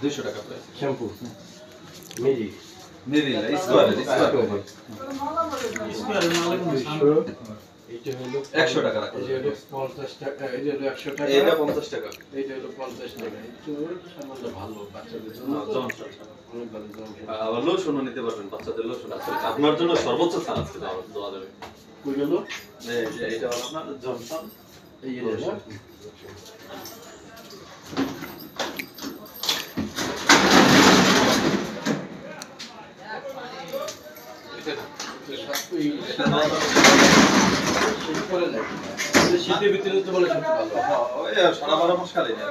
200 টাকা price. Shampoo Mary মেরিল square স্কয়ারের মাল 200 এটা হলো 100 টাকা রাখো। এটা হলো 50 টাকা এটা হলো 100 টাকা এটা 50 টাকা। এটা হলো 50 টাকা একটু সামান্য ভালো বাচ্চাদের জন্য জনসন অনেক ভালো জনসন আবার লোশনও নিতে পারবেন, বাচ্চাদের লোশন আছে আপনার জন্য সর্বোচ্চ ছাড় আছে দেওয়া যাবে। কই গেল এই যে এটা হলো আপনার জনসন এই যে না এটা দেওয়া যাবে। শীতের ভিতরে তো বলে সবচেয়ে ভালো ওই সারা 12 মাস খালি না।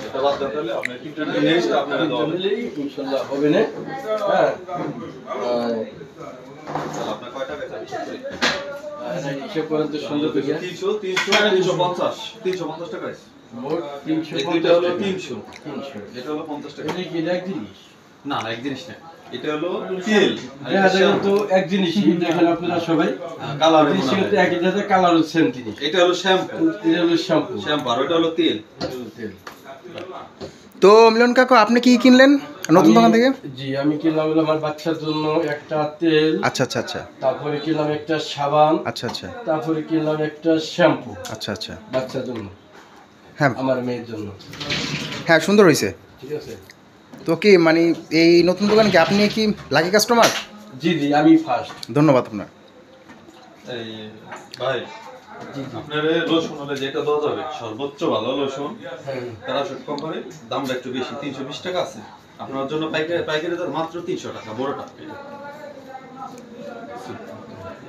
এটা বাদ দাও তাহলে আপনার কিটা নেক্সট আপনারা দেওয়া হবে। ইনশাআল্লাহ হবে না হ্যাঁ আপনার কয় টাকা চাই? হিসাব করেন তো সুন্দর করে 300 350 350 টাকা আছে। মোট এই 350 দুইটা হলো 300 300 এটা হলো 50 টাকা। এটা কি এক জিনিস না এক জিনিস না, এটা হলো তেল আর দেখা এটা যায় তো এক জিনিসই দেখেন আপনারা সবাই কালার জিনিসটা একই জায়গায় কালার সেম জিনিস এটা হলো শ্যাম্পু এটা হলো শ্যাম্পু শ্যাম্পু আর ওটা হলো তেল। তেল তো মিলন কাকু আপনি কি কিনলেন নতুন দোকান থেকে? জি আমি কিনলাম হলো আমার বাচ্চার জন্য একটা তেল, আচ্ছা আচ্ছা আচ্ছা তারপরে কিনলাম একটা সাবান, আচ্ছা আচ্ছা তারপরে কিনলাম একটা শ্যাম্পু আচ্ছা আচ্ছা বাচ্চার জন্য, হ্যাঁ আমার মেয়ের জন্য। হ্যাঁ সুন্দর হয়েছে। ঠিক আছে তো কি মানে এই নতুন দোকান কি আপনি কি লাকি কাস্টমার? জি জি আমি ফার্স্ট। ধন্যবাদ আপনার। এই ভাই আপনার লোশন হলে যেটা দেওয়া যাবে সর্বোচ্চ ভালো লোশন প্যারাশুট কোম্পানি, দামটা একটু বেশি 320 টাকা আছে আপনার জন্য। পাইকারি দর মাত্র 300 টাকা বড়টা।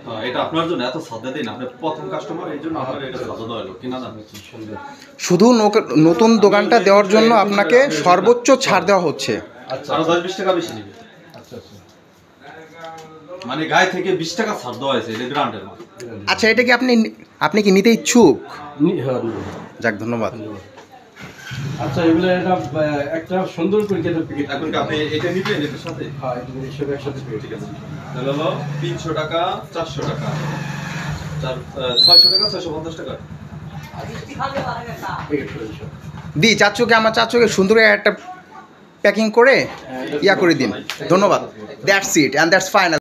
হ্যাঁ এটা আপনার জন্য এত সাদা দিন, আপনি প্রথম কাস্টমার এই জন্য আপনার এটা সাদা দেওয়া হলো কিনা দাম সুন্দর। শুধু নতুন দোকানটা দেওয়ার জন্য আপনাকে সর্বোচ্চ ছাড় দেওয়া হচ্ছে। আচ্ছা আরো 10-20 টাকা বেশি নেবে, আচ্ছা আচ্ছা মানে গায়ে থেকে 20 টাকা ছাড় দেওয়া হয়েছে, এটা গ্রান্টের মাল। আচ্ছা এটা কি আপনি কি নিতে ইচ্ছুক? হ্যাঁ যাক ধন্যবাদ। আচ্ছা এগুলো একটা সুন্দর করে কেটে প্যাকেট এখন কি আপনি এটা নিবেন এটার সাথে? হ্যাঁ এটা হিসেবে একসাথে ঠিক আছে তাহলে হলো 300 টাকা 400 টাকা 600 টাকা 650 টাকা। প্যাকেট করে দিচ্ছি। দি চাচুকে আমার চাচুকে সুন্দর একটা প্যাকিং করে ইয়া করে দিন। ধন্যবাদ। That's it and that's final.